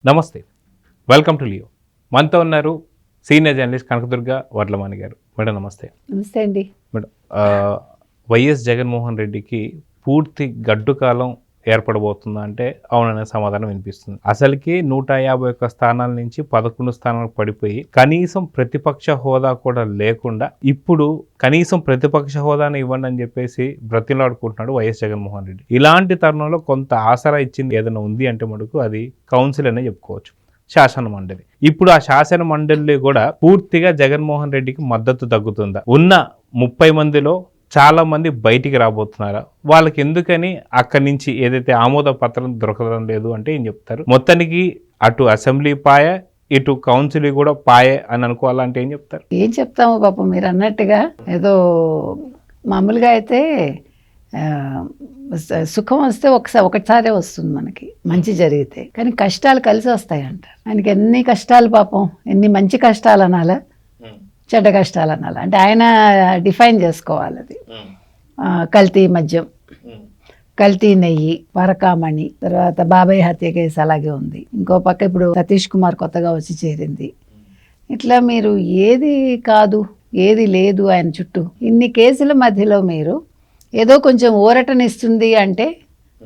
నమస్తే, welcome to Leo. మనతో ఉన్నారు సీనియర్ జర్నలిస్ట్ కనకదుర్గ వడ్లమాని గారు. మేడం నమస్తే. నమస్తే అండి. మేడం, వైఎస్ జగన్మోహన్ రెడ్డికి పూర్తి గడ్డు కాలం ఏర్పడబోతుందా అంటే అవుననే సమాధానం వినిపిస్తుంది. అసలుకి 151 స్థానాల నుంచి 11 స్థానాలకు పడిపోయి కనీసం ప్రతిపక్ష హోదా కూడా లేకుండా ఇప్పుడు కనీసం ప్రతిపక్ష హోదాను ఇవ్వండి అని చెప్పేసి బ్రతిలాడుకుంటున్నాడు వైఎస్ జగన్మోహన్ రెడ్డి. ఇలాంటి తరుణంలో కొంత ఆసరా ఇచ్చింది ఏదైనా ఉంది అంటే మటుకు అది కౌన్సిల్ అనే చెప్పుకోవచ్చు, శాసన మండలి. ఇప్పుడు ఆ శాసన మండలి కూడా పూర్తిగా జగన్మోహన్ రెడ్డికి మద్దతు తగ్గుతుందా? ఉన్న 30 మందిలో చాలా మంది బయటికి రాబోతున్నారా? వాళ్ళకి ఎందుకని అక్కడి నుంచి ఏదైతే ఆమోద పత్రం దొరకడం లేదు అంటే ఏం చెప్తారు? మొత్తానికి అటు అసెంబ్లీ పాయ, ఇటు కౌన్సిల్ కూడా పాయే అని అనుకోవాలంటే ఏం చెప్తారు? ఏం చెప్తాము పాపం, మీరు అన్నట్టుగా ఏదో మామూలుగా అయితే సుఖం వస్తే ఒకసారే వస్తుంది మనకి, మంచి జరిగితే. కానీ కష్టాలు కలిసి వస్తాయి అంటారు. ఆయనకి ఎన్ని కష్టాలు పాపం, ఎన్ని మంచి కష్టాలు అనాలా, చెడ్డ కష్టాలు అనాలా అంటే ఆయన డిఫైన్ చేసుకోవాలి. అది కల్తీ మద్యం, కల్తీ నెయ్యి, పరకామణి, తర్వాత బాబాయ్ హత్య కేసు అలాగే ఉంది. ఇంకో పక్క ఇప్పుడు సతీష్ కుమార్ కొత్తగా వచ్చి చేరింది. ఇట్లా మీరు ఏది కాదు ఏది లేదు ఆయన చుట్టూ ఇన్ని కేసుల మధ్యలో మీరు ఏదో కొంచెం ఊరటనిస్తుంది అంటే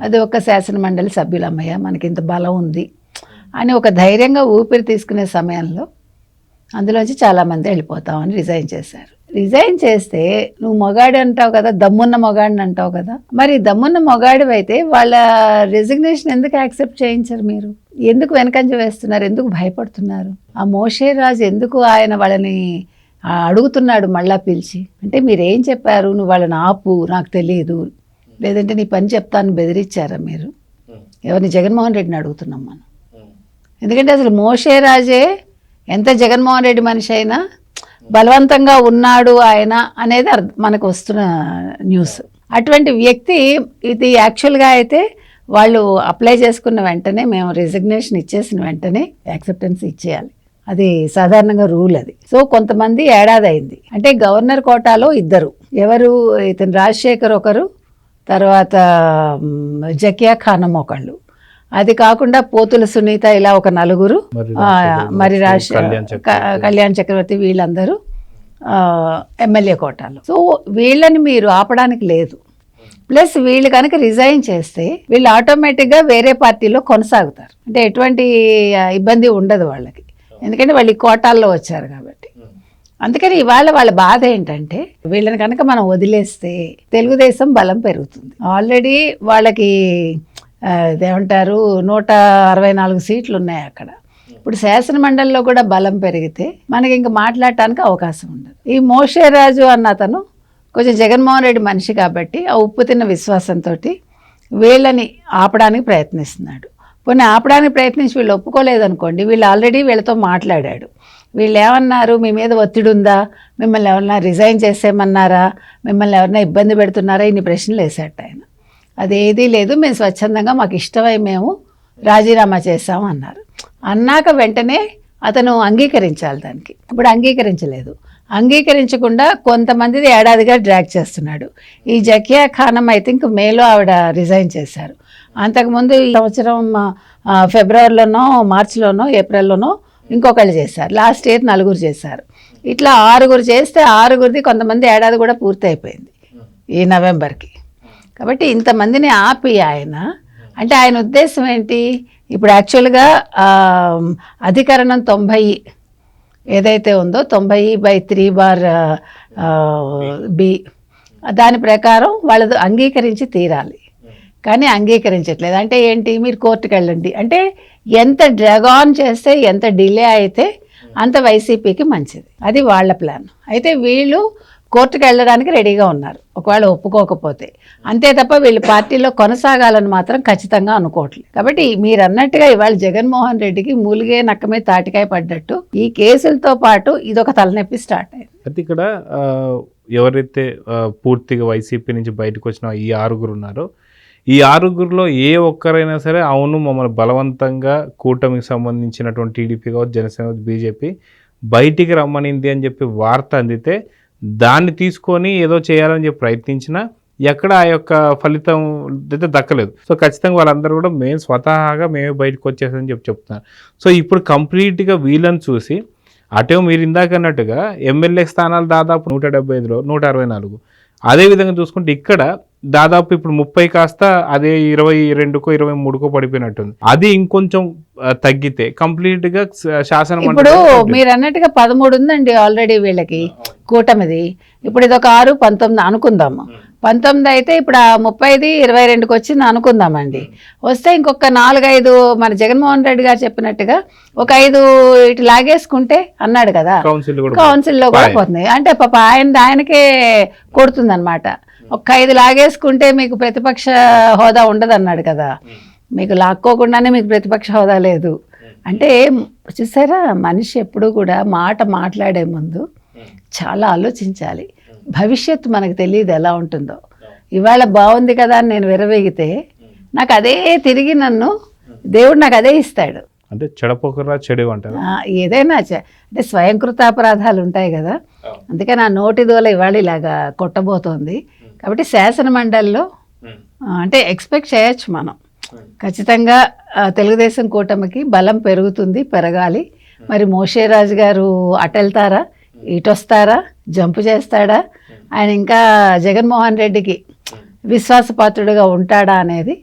అది ఒక శాసన మండలి సభ్యులమ్మయ్య మనకి ఇంత బలం ఉంది అని ఒక ధైర్యంగా ఊపిరి తీసుకునే సమయంలో అందులోంచి చాలామంది వెళ్ళిపోతామని రిజైన్ చేశారు. రిజైన్ చేస్తే నువ్వు మొగాడు అంటావు కదా, దమ్మున్న మొగాడిని అంటావు కదా, మరి దమ్మున్న మొగాడివి అయితే వాళ్ళ రెసిగ్నేషన్ ఎందుకు యాక్సెప్ట్ చేయించరు? మీరు ఎందుకు వెనకంజ వేస్తున్నారు? ఎందుకు భయపడుతున్నారు? ఆ మోషే రాజు ఎందుకు ఆయన వాళ్ళని అడుగుతున్నాడు మళ్ళా పిలిచి? అంటే మీరేం చెప్పారు? నువ్వు వాళ్ళని ఆపు, నాకు తెలియదు, లేదంటే నీ పని చెప్తాను బెదిరించారా మీరు? ఎవరిని? జగన్మోహన్ రెడ్డిని అడుగుతున్నాం మనం. ఎందుకంటే అసలు మోషే రాజే ఎంత జగన్మోహన్ రెడ్డి మనిషి అయినా బలవంతంగా ఉన్నాడు ఆయన అనేది మనకు వస్తున్న న్యూస్. అటువంటి వ్యక్తి ఇది యాక్చువల్గా అయితే వాళ్ళు అప్లై చేసుకున్న వెంటనే, మేము రిజిగ్నేషన్ ఇచ్చేసిన వెంటనే యాక్సెప్టెన్స్ ఇచ్చేయాలి. అది సాధారణంగా రూల్ అది. సో కొంతమంది ఏడాది అయింది అంటే గవర్నర్ కోటాలో ఇద్దరు, ఎవరు ఇతను రాజశేఖర్ ఒకరు, తర్వాత జకియా ఖానం ఒకళ్ళు, అది కాకుండా పోతుల సునీత, ఇలా ఒక నలుగురు, మరి కళ్యాణ్ చక్రవర్తి, వీళ్ళందరూ ఎమ్మెల్యే కోటాలో. సో వీళ్ళని మీరు ఆపడానికి లేదు. ప్లస్ వీళ్ళు కనుక రిజైన్ చేస్తే వీళ్ళు ఆటోమేటిక్గా వేరే పార్టీలో కొనసాగుతారు. అంటే ఎటువంటి ఇబ్బంది ఉండదు వాళ్ళకి, ఎందుకంటే వాళ్ళు ఈ కోటాల్లో వచ్చారు కాబట్టి. అందుకని ఇవాళ వాళ్ళ బాధ ఏంటంటే వీళ్ళని కనుక మనం వదిలేస్తే తెలుగుదేశం బలం పెరుగుతుంది. ఆల్రెడీ వాళ్ళకి ఏమంటారు 164 సీట్లు ఉన్నాయి అక్కడ. ఇప్పుడు శాసన మండలిలో కూడా బలం పెరిగితే మనకి ఇంకా మాట్లాడటానికి అవకాశం ఉండదు. ఈ మోషే రాజు అన్న అతను కొంచెం జగన్మోహన్ రెడ్డి మనిషి కాబట్టి ఆ ఉప్పు తిన్న విశ్వాసంతో వీళ్ళని ఆపడానికి ప్రయత్నిస్తున్నాడు. పోనీ ఆపడానికి ప్రయత్నించి వీళ్ళు ఒప్పుకోలేదనుకోండి, వీళ్ళు ఆల్రెడీ వీళ్ళతో మాట్లాడాడు. వీళ్ళు ఏమన్నారు? మీ మీద ఒత్తిడి ఉందా, మిమ్మల్ని ఎవరన్నా రిజైన్ చేసేయమన్నారా, మిమ్మల్ని ఎవరన్నా ఇబ్బంది పెడుతున్నారా, ఇన్ని ప్రశ్నలు వేసేట ఆయన. అదేదీ లేదు, మేము స్వచ్ఛందంగా మాకు ఇష్టమై మేము రాజీనామా చేసాము అన్నారు. అన్నాక వెంటనే అతను అంగీకరించాలి దానికి. ఇప్పుడు అంగీకరించలేదు. అంగీకరించకుండా కొంతమందిది ఏడాదిగా డ్రాగ్ చేస్తున్నాడు. ఈ జకియా ఖానం ఐ థింక్ మేలో ఆవిడ రిజైన్ చేశారు. అంతకుముందు ఈ సంవత్సరం ఫిబ్రవరిలోనో, మార్చిలోనో, ఏప్రిల్లోనో ఇంకొకళ్ళు చేశారు. లాస్ట్ ఇయర్ 4 చేశారు. ఇట్లా 6 చేస్తే 6 కొంతమంది ఏడాది కూడా పూర్తి అయిపోయింది ఈ నవంబర్కి. కాబట్టి ఇంతమందిని ఆపి ఆయన అంటే ఆయన ఉద్దేశం ఏంటి? ఇప్పుడు యాక్చువల్గా అధికరణం 90 ఏదైతే ఉందో 90/3/B దాని ప్రకారం వాళ్ళది అంగీకరించి తీరాలి. కానీ అంగీకరించట్లేదు. అంటే ఏంటి? మీరు కోర్టుకు వెళ్ళండి అంటే ఎంత డ్రాగ్ ఆన్ చేస్తే, ఎంత డిలే అయితే అంత వైసీపీకి మంచిది. అది వాళ్ళ ప్లాన్. అయితే వీళ్ళు కోర్టుకు వెళ్ళడానికి రెడీగా ఉన్నారు ఒకవేళ ఒప్పుకోకపోతే. అంతే తప్ప వీళ్ళు పార్టీలో కొనసాగాలని మాత్రం ఖచ్చితంగా అనుకోవట్లేదు. కాబట్టి మీరు అన్నట్టుగా ఇవాళ జగన్మోహన్ రెడ్డికి మూలిగే నక్క మీద తాటికాయ పడ్డట్టు ఈ కేసులతో పాటు ఇదొక తలనొప్పి స్టార్ట్ అయింది. అయితే ఇక్కడ ఎవరైతే పూర్తిగా వైసీపీ నుంచి బయటకు వచ్చిన ఈ 6 ఉన్నారో, ఈ 6లో ఏ ఒక్కరైనా సరే అవును మమ్మల్ని బలవంతంగా కూటమికి సంబంధించినటువంటి టీడీపీ కావచ్చు, జనసేన, బీజేపీ బయటికి రమ్మనింది అని చెప్పి వార్త అందితే దాన్ని తీసుకొని ఏదో చేయాలని చెప్పి ప్రయత్నించినా ఎక్కడ ఆ యొక్క ఫలితం అయితే దక్కలేదు. సో ఖచ్చితంగా వాళ్ళందరూ కూడా మేము స్వతహాగా మేమే బయటకు వచ్చేసని చెప్తున్నారు. సో ఇప్పుడు కంప్లీట్గా వీళ్ళని చూసి అటే మీరు ఇందాక అన్నట్టుగా ఎమ్మెల్యే స్థానాలు దాదాపు 175లో 164. అదేవిధంగా చూసుకుంటే ఇక్కడ దాదాపు ఇప్పుడు 30 కాస్త అదే 22కో 23కో పడిపోయినట్టుంది. అది ఇంకొంచెం తగ్గితే కంప్లీట్ గా శాసన ఇప్పుడు మీరు అన్నట్టుగా 13 ఉందండి ఆల్రెడీ వీళ్ళకి కూటమిది. ఇప్పుడు ఇది ఒక 6, 19 అనుకుందాము. 19 అయితే ఇప్పుడు ఆ 30ది 22కి వచ్చింది అనుకుందామండి. వస్తే ఇంకొక 4-5 మన జగన్మోహన్ రెడ్డి గారు చెప్పినట్టుగా ఒక 5 ఇటు లాగేసుకుంటే అన్నాడు కదా, కౌన్సిల్లో కూడా పోతుంది. అంటే పాప ఆయనకే కొడుతుంది అనమాట. ఒక 5 లాగేసుకుంటే మీకు ప్రతిపక్ష హోదా ఉండదు అన్నాడు కదా, మీకు లాక్కోకుండానే మీకు ప్రతిపక్ష హోదా లేదు అంటే. చూసారా, మనిషి ఎప్పుడూ కూడా మాట మాట్లాడే ముందు చాలా ఆలోచించాలి. భవిష్యత్తు మనకు తెలియదు ఎలా ఉంటుందో. ఇవాళ బాగుంది కదా అని నేను విరవేగితే నాకు అదే తిరిగి నన్ను దేవుడు నాకు అదే ఇస్తాడు. అంటే చెడపోకరా చెడు అంటారు. ఏదైనా అంటే స్వయంకృతాపరాధాలు ఉంటాయి కదా, అందుకే నా నోటి దోల ఇవాళ ఇలాగా కొట్టబోతోంది. కాబట్టి శాసన మండలిలో అంటే ఎక్స్పెక్ట్ చేయొచ్చు మనం. ఖచ్చితంగా తెలుగుదేశం కూటమికి బలం పెరుగుతుంది, పెరగాలి. మరి మోషేరాజు గారు అటెళ్తారా, ఇటొస్తారా, జంపు చేస్తాడా, ఆయన ఇంకా జగన్మోహన్ రెడ్డికి విశ్వాసపాత్రుడిగా ఉంటాడా అనేది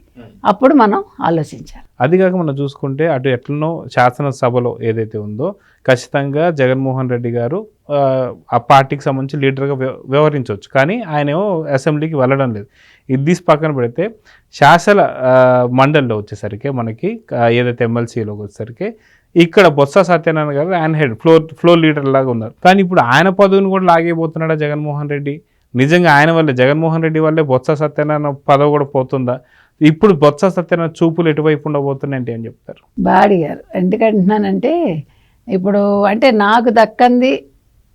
అప్పుడు మనం ఆలోచించాలి. అది కాక మనం చూసుకుంటే అటు ఎట్లనో శాసనసభలో ఏదైతే ఉందో ఖచ్చితంగా జగన్మోహన్ రెడ్డి గారు ఆ పార్టీకి సంబంధించి లీడర్గా వ్యవహరించవచ్చు, కానీ ఆయనేమో అసెంబ్లీకి వెళ్ళడం లేదు. ఇది తీసి పక్కన పెడితే శాసన మండలిలో వచ్చేసరికి మనకి ఏదైతే ఎమ్మెల్సీలోకి వచ్చేసరికి ఇక్కడ బొత్స సత్యనారాయణ గారు ఆయన హెడ్ ఫ్లోర్ లీడర్ లాగా ఉన్నారు. కానీ ఇప్పుడు ఆయన పదవిని కూడా లాగేపోతున్నాడా జగన్మోహన్ రెడ్డి? నిజంగా ఆయన వల్లే, జగన్మోహన్ రెడ్డి వల్లే బొత్స సత్యనారాయణ పదవి కూడా పోతుందా? ఇప్పుడు బొత్స సత్యనారాయణ చూపులు ఎటువైపు ఉండబోతున్నాయంటే ఏం చెప్తారు? బాడి గారు ఎందుకంటున్నానంటే, ఇప్పుడు అంటే నాకు దక్కంది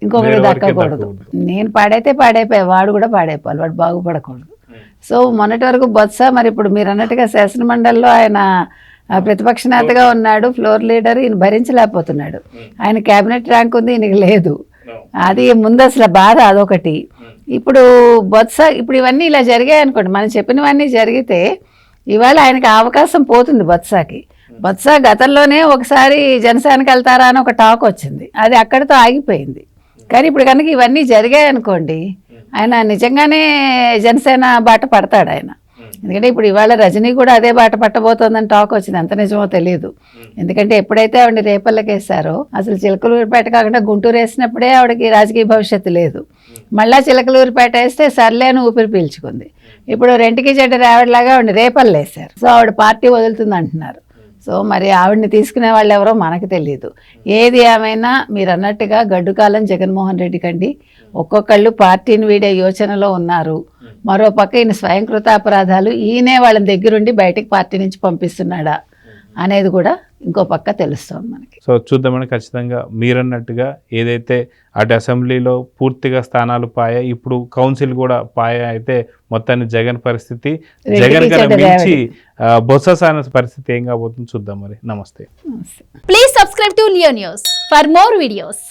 ఇంకొకటి దక్కకూడదు. నేను పాడైపోయి వాడు కూడా పాడైపోవాలి, వాడు బాగుపడకూడదు. సో మొన్నటి వరకు బొత్స, మరి ఇప్పుడు మీరు అన్నట్టుగా శాసన మండలిలో ఆయన ప్రతిపక్ష నేతగా ఉన్నాడు, ఫ్లోర్ లీడర్, ఈయన భరించలేకపోతున్నాడు. ఆయన క్యాబినెట్ ర్యాంక్ ఉంది, ఈయనకి లేదు. అది ముందు అసలు బాధ అదొకటి. ఇప్పుడు బొత్స ఇప్పుడు ఇవన్నీ ఇలా జరిగాయి అనుకోండి, మనం చెప్పినవన్నీ జరిగితే ఇవాళ ఆయనకి అవకాశం పోతుంది బొత్సకి. బొత్స గతంలోనే ఒకసారి జనసేనకి వెళ్తారా అని ఒక టాక్ వచ్చింది, అది అక్కడితో ఆగిపోయింది. కానీ ఇప్పుడు కనుక ఇవన్నీ జరిగాయి అనుకోండి, ఆయన నిజంగానే జనసేన బాట పడతాడు ఆయన. ఎందుకంటే ఇప్పుడు ఇవాళ రజనీ కూడా అదే బాట పట్టబోతోందని టాక్ వచ్చింది, ఎంత నిజమో తెలియదు. ఎందుకంటే ఎప్పుడైతే ఆవిడ రేపల్లకి వేశారో, అసలు చిలకలూరిపేట కాకుండా గుంటూరు వేసినప్పుడే ఆవిడకి రాజకీయ భవిష్యత్తు లేదు. మళ్ళా చిలకలూరిపేట వేస్తే సర్లేని ఊపిరి పీల్చుకుంది. ఇప్పుడు రెంటికి చెడ్డ రావిడలాగా ఆవిడ రేపల్లు వేశారు. సో ఆవిడ పార్టీ వదులుతుంది అంటున్నారు. సో మరి ఆవిడని తీసుకునే వాళ్ళు ఎవరో మనకు తెలియదు. ఏది ఏమైనా మీరు అన్నట్టుగా గడ్డు కాలం జగన్మోహన్ రెడ్డి కండి. ఒక్కొక్కళ్ళు పార్టీని వీడే యోచనలో ఉన్నారు. మరో పక్క ఈయన స్వయంకృతాపరాధాలు, ఈయనే వాళ్ళని దగ్గరుండి బయటకు పార్టీ నుంచి పంపిస్తున్నాడా అనేది కూడా ఇంకో పక్క తెలుస్తుంది మనకి. సో చూద్దామని ఖచ్చితంగా మీరన్నట్టుగా ఏదైతే అటు అసెంబ్లీలో పూర్తిగా స్థానాలు పాయా, ఇప్పుడు కౌన్సిల్ కూడా పాయా అయితే మొత్తాన్ని జగన్ పరిస్థితి, జగన్ కన్నా మించి బొత్స పరిస్థితి ఏం కాబోతుందో చూద్దాం. మరి నమస్తే. Please subscribe to Leo news for more videos.